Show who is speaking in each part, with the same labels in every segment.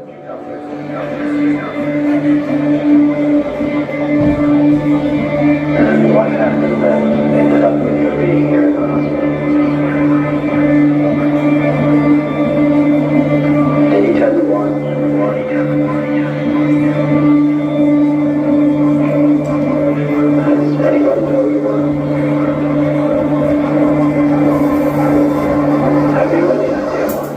Speaker 1: And what happened then ended up with you being here in the hospital. Did he tell you why? Does anybody know you were? Have you any idea why?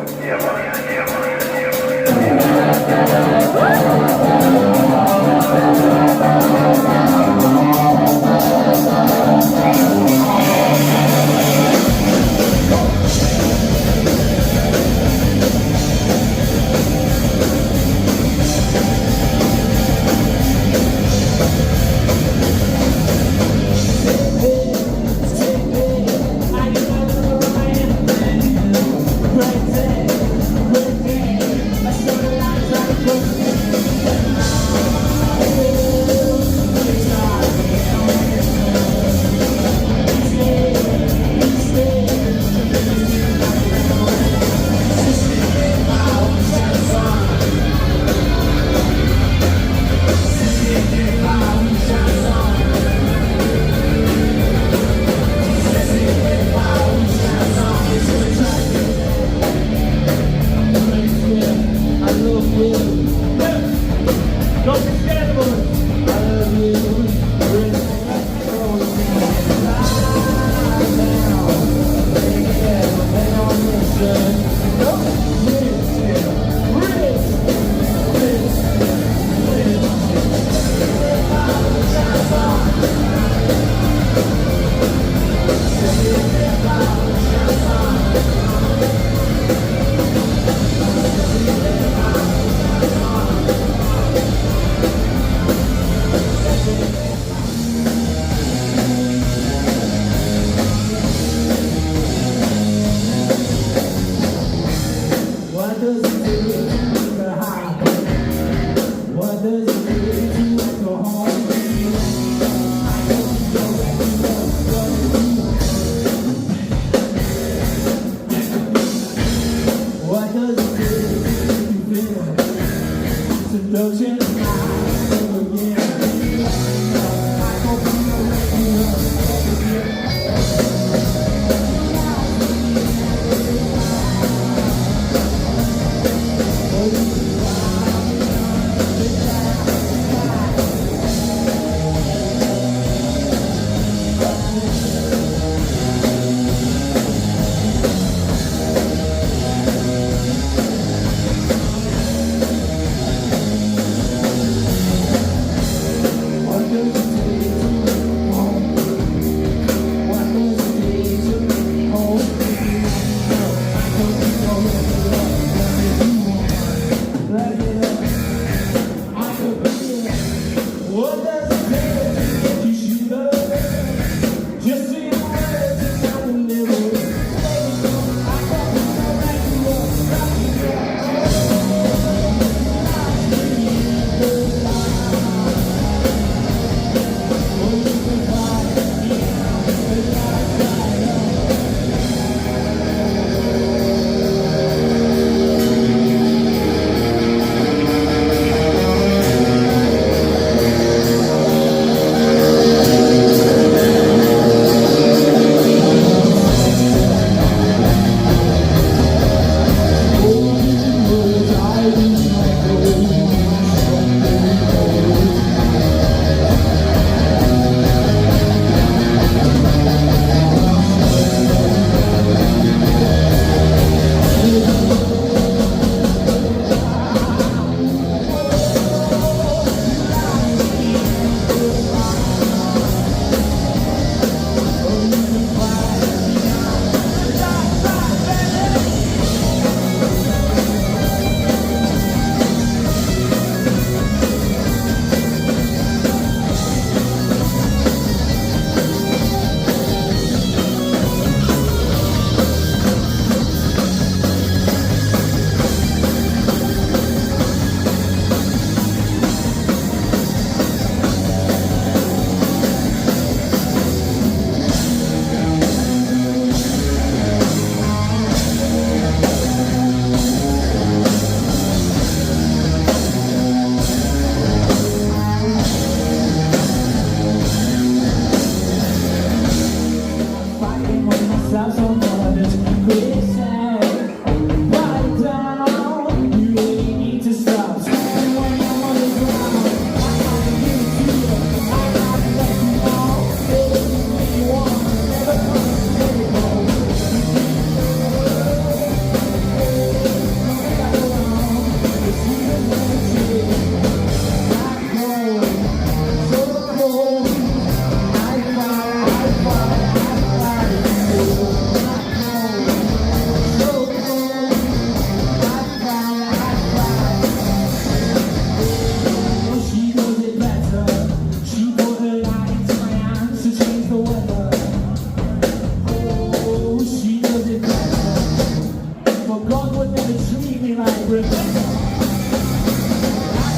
Speaker 2: but God would never treat me like Britain. I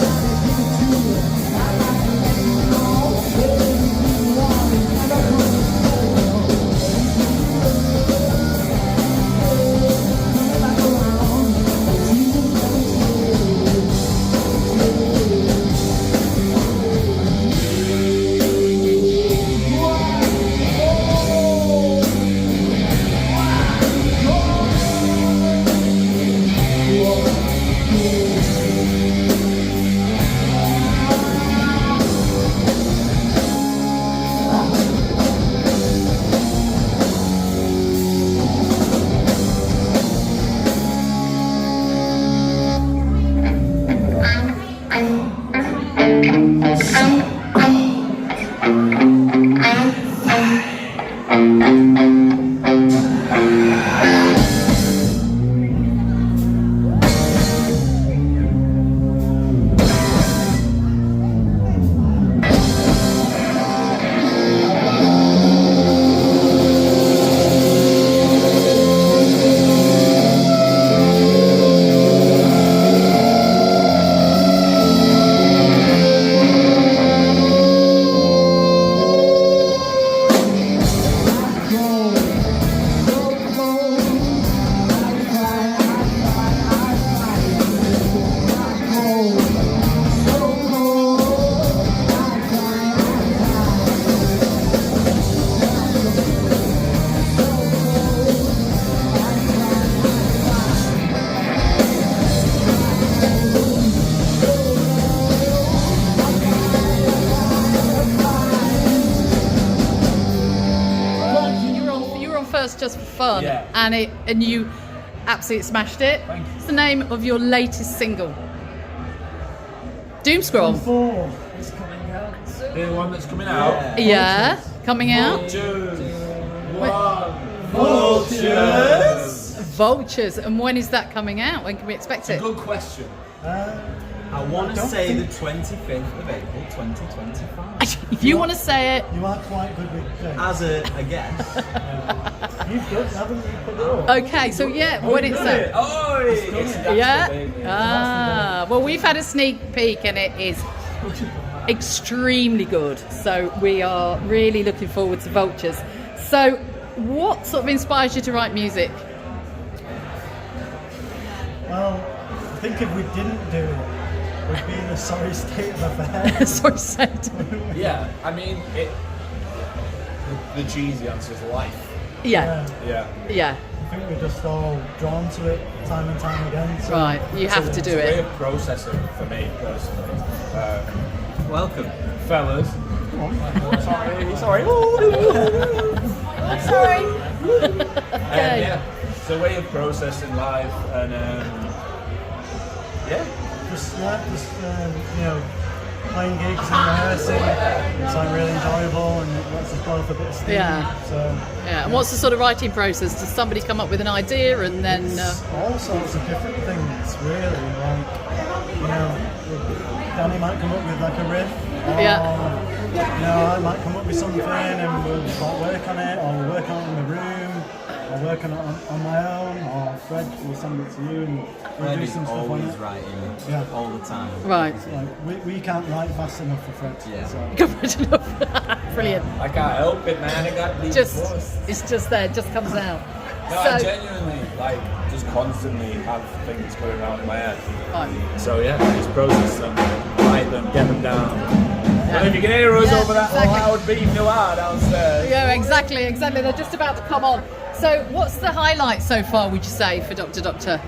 Speaker 2: gotta give it to you. I gotta let you know. Everything you want is never gonna fail. Come back around. You will never
Speaker 3: just for fun, and you absolutely smashed it. What's the name of your latest single? Doom Scroll.
Speaker 2: 4 is coming out.
Speaker 4: The one that's coming out.
Speaker 3: Yeah, coming out.
Speaker 4: Vultures.
Speaker 3: Vultures. And when is that coming out? When can we expect it?
Speaker 4: Good question.
Speaker 5: I want to say the 25th of April, 2025.
Speaker 3: If you want to say it,
Speaker 2: You are quite good with dates.
Speaker 5: As a guess.
Speaker 2: You've done, haven't you? Put it up.
Speaker 3: okay. So yeah, when it's out.
Speaker 4: Oh, it's
Speaker 3: Yeah. Well, we've had a sneak peek, and it is extremely good. So we are really looking forward to Vultures. So, what sort of inspires you to write music?
Speaker 2: Well, I think if we didn't do it, we'd be in a sorry state of affairs.
Speaker 3: Sorry, said.
Speaker 4: Yeah, I mean, the cheesy answer is life.
Speaker 3: Yeah.
Speaker 4: Yeah.
Speaker 3: Yeah.
Speaker 2: I think we're just all drawn to it time and time again. So
Speaker 3: Right. You have to do
Speaker 4: It's a way
Speaker 3: it.
Speaker 4: of processing for me personally.
Speaker 5: Welcome.
Speaker 4: Fellas. Sorry.
Speaker 3: Sorry.
Speaker 4: Yeah, it's a way of processing life, and
Speaker 2: just playing gigs and rehearsing. It's like really enjoyable and it lets us blow up a bit of steam.
Speaker 3: Yeah.
Speaker 2: So
Speaker 3: Yeah. And what's the sort of writing process? Does somebody come up with an idea and then?
Speaker 2: it's all sorts of different things, really. Like, Danny might come up with like a riff, or I might come up with something and we'll like work on it, or we'll work on it in the room, or work on it on my own, or Fred will send it to you and we'll do
Speaker 5: Fred is
Speaker 2: some stuff on
Speaker 5: always
Speaker 2: it.
Speaker 5: writing
Speaker 2: Yeah.
Speaker 5: all the time.
Speaker 3: Right.
Speaker 2: Like we can't write fast enough for Fred.
Speaker 5: Yeah.
Speaker 2: So.
Speaker 3: Brilliant.
Speaker 4: I can't help it, man. I got these voice.
Speaker 3: It's just there. It just comes out.
Speaker 4: No, I genuinely just constantly have things going around in my head.
Speaker 3: Fine.
Speaker 4: So yeah, just process them, write them, get them down. And if you can hear us over that loud beat noir downstairs.
Speaker 3: Yeah, exactly. They're just about to come on. So, what's the highlight so far? Would you say for Doctor?
Speaker 4: Just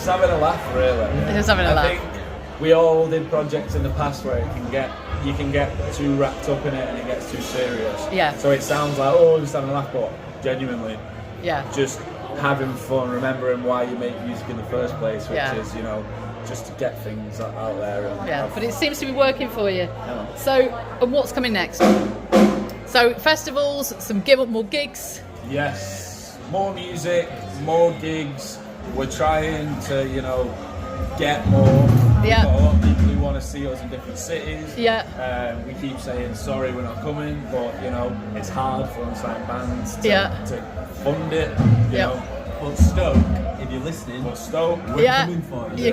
Speaker 4: having a laugh, really.
Speaker 3: Just having a laugh.
Speaker 4: I think we all did projects in the past where you can get too wrapped up in it and it gets too serious.
Speaker 3: Yeah.
Speaker 4: So it sounds like, oh, just having a laugh, but genuinely,
Speaker 3: Yeah.
Speaker 4: just having fun, remembering why you make music in the first place, which
Speaker 3: Yeah.
Speaker 4: is, just to get things out there. And
Speaker 3: Yeah,
Speaker 4: have
Speaker 3: but it seems to be working for you.
Speaker 4: Yeah.
Speaker 3: So, and what's coming next? So, festivals, more gigs.
Speaker 4: Yes, more music, more gigs. We're trying to, get more.
Speaker 3: Yeah.
Speaker 4: We've got a lot of people who want to to see us in different cities.
Speaker 3: Yeah.
Speaker 4: We keep saying sorry we're not coming, but you know it's hard for unsigned bands to fund it. You know.
Speaker 5: But Stoke, if you're listening, we're coming for you.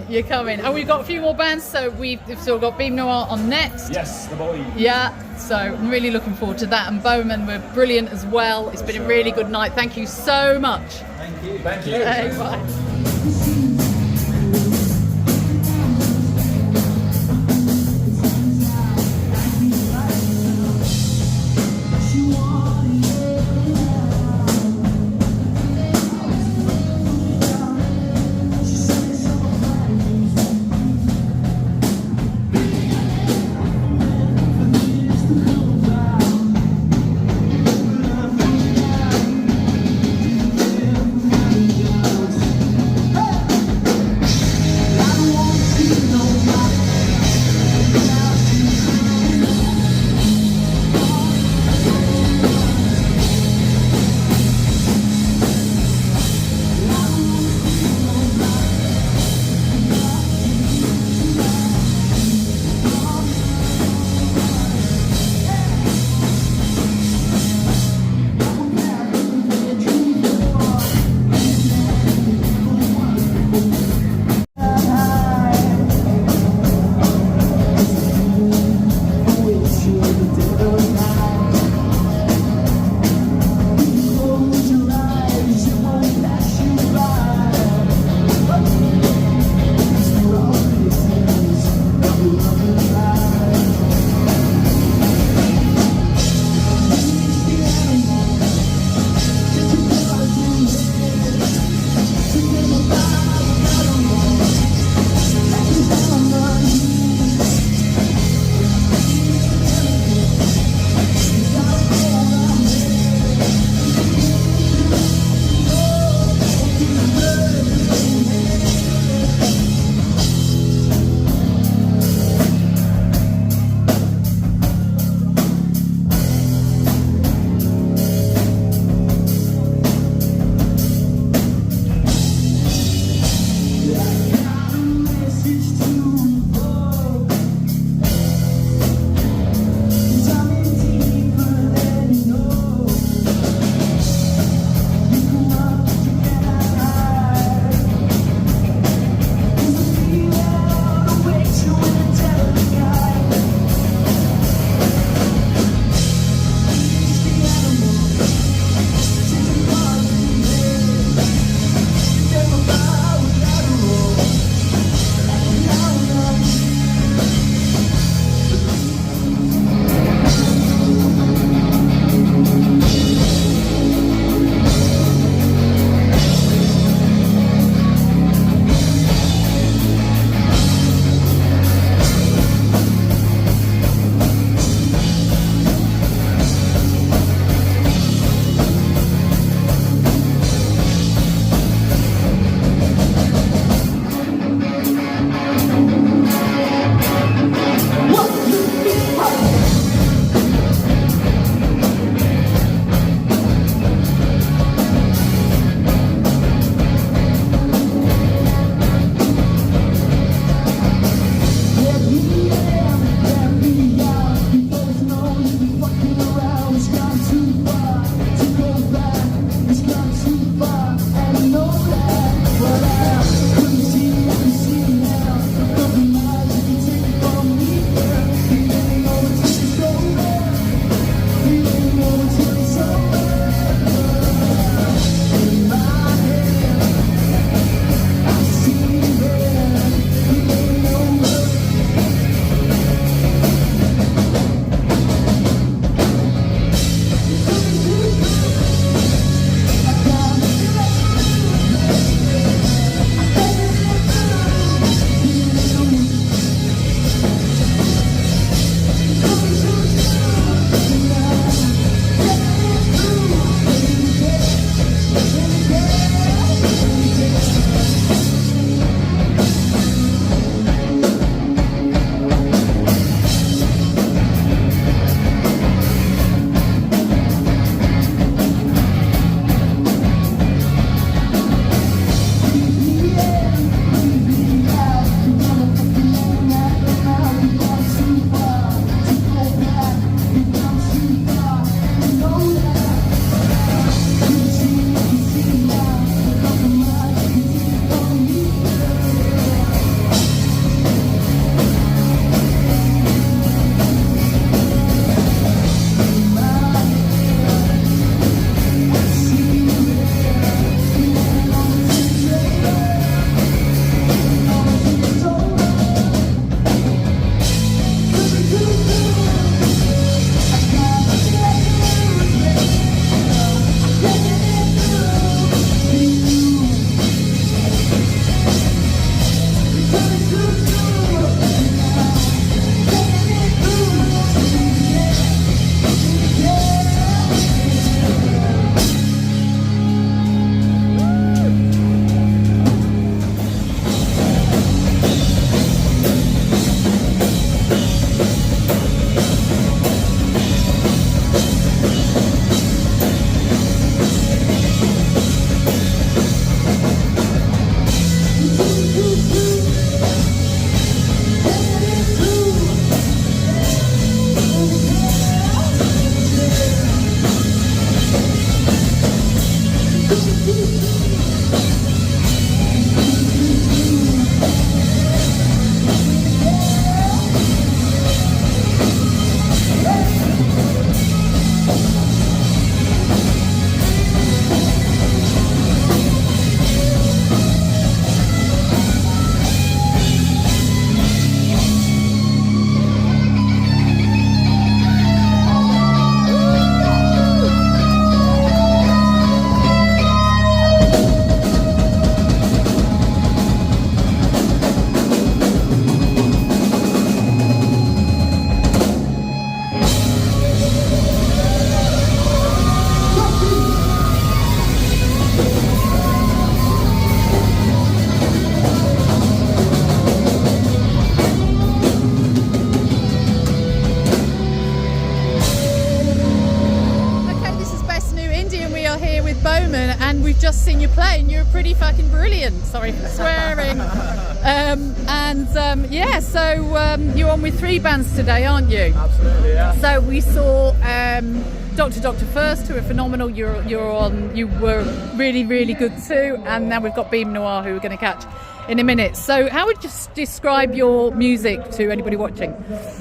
Speaker 3: You're coming. And we've got a few more bands, so we've still got Beam Noir on next.
Speaker 4: Yes, the boy.
Speaker 3: Yeah, so I'm really looking forward to that. And BOHMEN were brilliant as well. It's been a really good night. Thank you so much.
Speaker 5: Thank you.
Speaker 4: Thank you.
Speaker 3: Okay, bye. are here with BOHMEN, and we've just seen you play, and you're pretty fucking brilliant. Sorry for swearing. Yeah, so you're on with 3 bands today, aren't you?
Speaker 6: Absolutely, yeah.
Speaker 3: So we saw Doctor first, who are phenomenal. You were really, really good too, and now we've got BOHMEN NOIR, who we're going to catch in a minute. So how would you describe your music to anybody watching?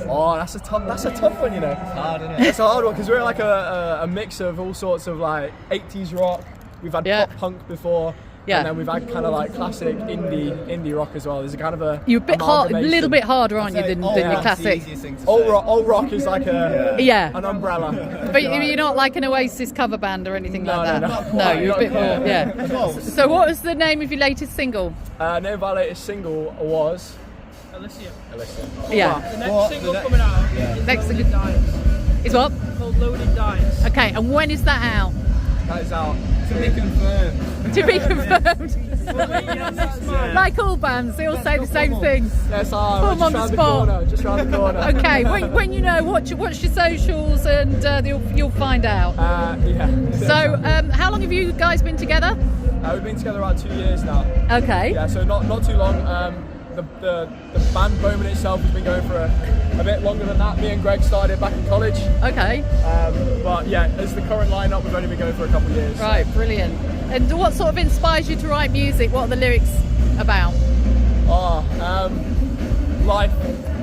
Speaker 6: Oh, that's a tough one, you know. It's hard, isn't it? It's a hard one because we're like a mix of all sorts of like 80s rock. We've had pop punk before.
Speaker 3: Yeah.
Speaker 6: And then we've had kind of like classic indie rock as well. There's a kind of a
Speaker 3: you're a little bit harder, aren't you, than your classic?
Speaker 6: Old rock is like an umbrella.
Speaker 3: But you're not like an Oasis cover band or anything like that.
Speaker 6: No,
Speaker 3: you're a bit more. Yeah. So what was the name of your latest single?
Speaker 6: Name of our latest single was
Speaker 7: Elysium.
Speaker 3: Yeah.
Speaker 7: The next single coming out
Speaker 3: Next
Speaker 7: Loaded Dice.
Speaker 3: Is what?
Speaker 7: Called Loaded Dice.
Speaker 3: Okay, and when is that out?
Speaker 6: that is out to be confirmed.
Speaker 3: To be confirmed. Like all bands, they all say the same thing.
Speaker 6: Yes,
Speaker 3: Put them on the spot.
Speaker 6: Just round the corner.
Speaker 3: Okay, when you know, watch your socials, and you'll find out.
Speaker 6: Yeah.
Speaker 3: So, how long have you guys been together?
Speaker 6: We've been together about 2 years now.
Speaker 3: Okay.
Speaker 6: Yeah, so not too long. The band BOHMEN itself has been going for a bit longer than that. Me and Greg started back in college.
Speaker 3: Okay.
Speaker 6: But yeah, as the current lineup, we've only been going for a couple of years.
Speaker 3: Right, brilliant. And what sort of inspires you to write music? What are the lyrics about?
Speaker 6: Life.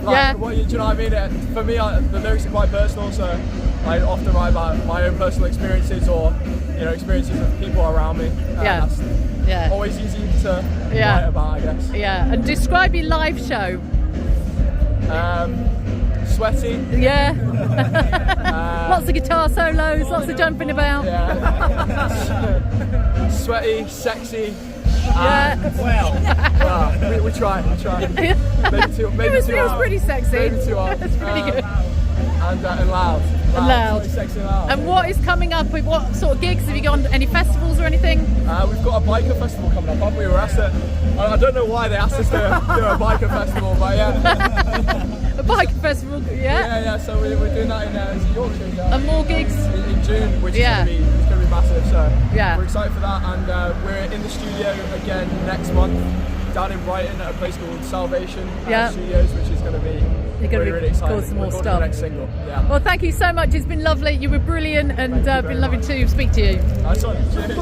Speaker 3: Yeah.
Speaker 6: Do you know what I mean? For me, the lyrics are quite personal, so I often write about my own personal experiences or experiences of people around me.
Speaker 3: Yeah.
Speaker 6: Always easy to write about, I guess.
Speaker 3: Yeah. And describe your live show.
Speaker 6: Sweaty.
Speaker 3: Yeah. Lots of guitar solos, lots of jumping about.
Speaker 6: Yeah. Sweaty, sexy.
Speaker 3: Yeah.
Speaker 6: We try. Maybe too
Speaker 3: It was pretty sexy.
Speaker 6: Maybe too hard.
Speaker 3: It's pretty good.
Speaker 6: And loud.
Speaker 3: Loud.
Speaker 6: Sexy and loud.
Speaker 3: And what is coming up? With what sort of gigs? Have you gone to any festivals or anything?
Speaker 6: We've got a biker festival coming up, haven't we? We're asked I don't know why they asked us to do a biker festival, but yeah.
Speaker 3: A biker festival, yeah?
Speaker 6: Yeah, so we're doing that in Yorkshire. Yeah.
Speaker 3: And more gigs?
Speaker 6: In June, which is going to be massive, so
Speaker 3: yeah.
Speaker 6: We're excited for that, and we're in the studio again next month down in Brighton at a place called Salvation Studios, which is going to be really exciting.
Speaker 3: Some more
Speaker 6: stuff. The next single. Yeah.
Speaker 3: Well, thank you so much. It's been lovely. You were brilliant, and been lovely to speak to you.
Speaker 6: Nice one. Cheers.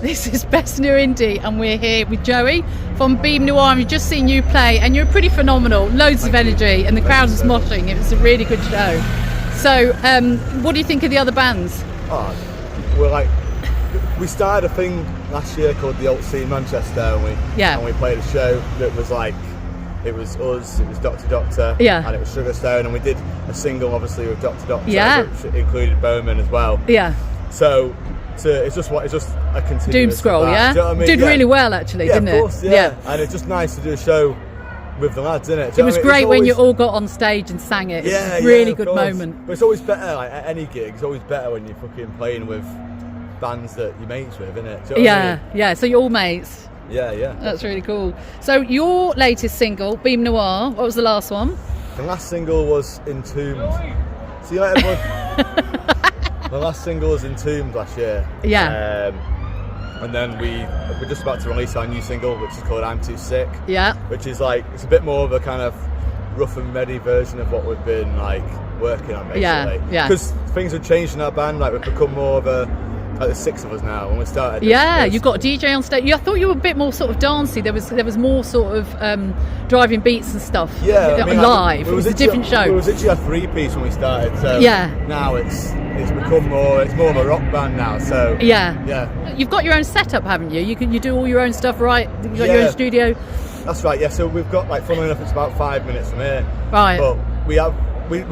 Speaker 3: This is Best New Indie, and we're here with Joey from BOHMEN NOIR. We've just seen you play, and you're pretty phenomenal. Loads of energy, and the crowd was moshing. It was a really good show. So, what do you think of the other bands?
Speaker 8: Oh, we started a thing last year called the Alt Scene Manchester, and we played a show that was like, it was us, it was Doctor, and it was Sugarstone, and we did a single obviously with Doctor, which included BOHMEN as well.
Speaker 3: Yeah.
Speaker 8: So it's just a continuous
Speaker 3: doom scroll,
Speaker 8: yeah.
Speaker 3: Do you know what I mean? Did really well actually, didn't it?
Speaker 8: Of course, yeah. And it's just nice to do a show with the lads, isn't it?
Speaker 3: It was great when you all got on stage and sang it.
Speaker 8: Yeah,
Speaker 3: it's a really good
Speaker 8: course.
Speaker 3: moment.
Speaker 8: But it's always better, like at any gig, it's always better when you're fucking playing with bands that you're mates with, isn't it? Do you know what I mean?
Speaker 3: Yeah. So you're all mates.
Speaker 8: Yeah.
Speaker 3: That's really cool. So your latest single, BOHMEN NOIR, what was the last one?
Speaker 8: The last single was Entombed. See you later, bud. My last single was Entombed last year.
Speaker 3: Yeah.
Speaker 8: And then we're just about to release our new single, which is called I'm Too Sick.
Speaker 3: Yeah.
Speaker 8: Which is like, it's a bit more of a kind of rough and ready version of what we've been like working on, basically.
Speaker 3: Yeah.
Speaker 8: Because things have changed in our band. Like, we've become more of a, like, there's 6 of us now. When we started,
Speaker 3: you've got a DJ on stage. I thought you were a bit more sort of dancey. There was more sort of driving beats and stuff.
Speaker 8: Yeah, I mean,
Speaker 3: live. It was a different show.
Speaker 8: It was literally a 3-piece when we started. So now it's become more. It's more of a rock band now. So yeah.
Speaker 3: You've got your own setup, haven't you? You do all your own stuff, right? You got your own studio.
Speaker 8: That's right. Yeah. So we've got, like, funnily enough, it's about 5 minutes from here.
Speaker 3: Right.
Speaker 8: But we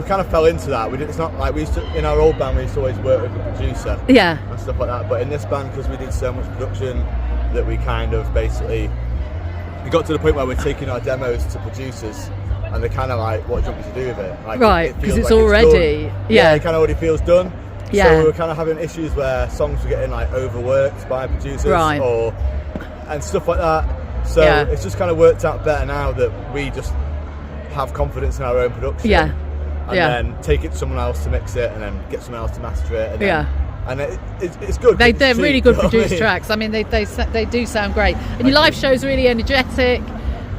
Speaker 8: kind of fell into that. It's not like we used to, in our old band, we used to always work with a producer.
Speaker 3: Yeah.
Speaker 8: And stuff like that. But in this band, because we did so much production, that we kind of basically, we got to the point where we're taking our demos to producers and they're kind of like, what do you want me to do with it? Like,
Speaker 3: right,
Speaker 8: it
Speaker 3: because
Speaker 8: feels
Speaker 3: it's
Speaker 8: like
Speaker 3: already,
Speaker 8: done.
Speaker 3: yeah.
Speaker 8: It kind of already feels done.
Speaker 3: Yeah.
Speaker 8: So we were kind of having issues where songs were getting like overworked by producers
Speaker 3: Right.
Speaker 8: and stuff like that. So it's just kind of worked out better now that we just have confidence in our own production.
Speaker 3: Yeah.
Speaker 8: And then take it to someone else to mix it, and then get someone else to master it. And then, and it's good.
Speaker 3: They're
Speaker 8: cheap,
Speaker 3: really good
Speaker 8: you know what I
Speaker 3: produced
Speaker 8: mean?
Speaker 3: tracks. I mean, they do sound great. And your live show's really energetic,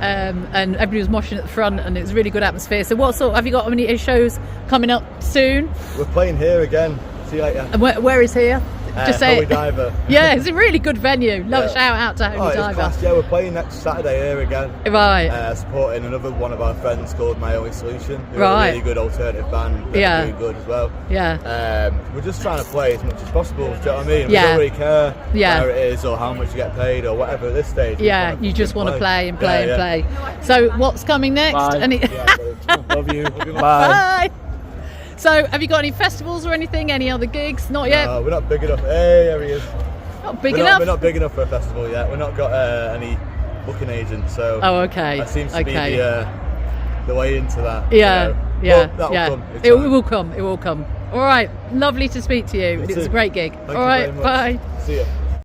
Speaker 3: and everybody was moshing at the front, and it's a really good atmosphere. So what sort, have you got any shows coming up soon?
Speaker 8: We're playing here again. See you later.
Speaker 3: And where is here? Just say
Speaker 8: Holy
Speaker 3: it.
Speaker 8: Diver.
Speaker 3: Yeah, it's a really good venue. Shout out to Holy
Speaker 8: it's
Speaker 3: Diver.
Speaker 8: class. Yeah, we're playing next Saturday here again.
Speaker 3: Right.
Speaker 8: Supporting another one of our friends called My Only Solution. They're
Speaker 3: Right.
Speaker 8: a really good alternative band. They're really good as well.
Speaker 3: Yeah.
Speaker 8: We're just trying to play as much as possible. Do you know what I mean?
Speaker 3: Yeah.
Speaker 8: We don't really care
Speaker 3: Yeah.
Speaker 8: where it is or how much you get paid or whatever at this stage.
Speaker 3: Yeah, you just want to play and play and play. So what's coming next?
Speaker 4: Bye. Love you. Bye.
Speaker 3: Bye. So, have you got any festivals or anything? Any other gigs? Not yet.
Speaker 8: No, we're not big enough. Hey, there he is.
Speaker 3: Not big
Speaker 8: We're
Speaker 3: enough.
Speaker 8: We're not big enough for a festival yet. We've not got any booking agents, so.
Speaker 3: Oh, okay.
Speaker 8: That seems to be the way into that.
Speaker 3: Yeah,
Speaker 8: you know.
Speaker 3: yeah,
Speaker 8: But that'll
Speaker 3: yeah.
Speaker 8: come.
Speaker 3: It will come. It will come. All right. Lovely to speak to you. It was a great gig.
Speaker 8: Thank
Speaker 3: All
Speaker 8: you
Speaker 3: right.
Speaker 8: very much.
Speaker 3: Bye.
Speaker 8: See you.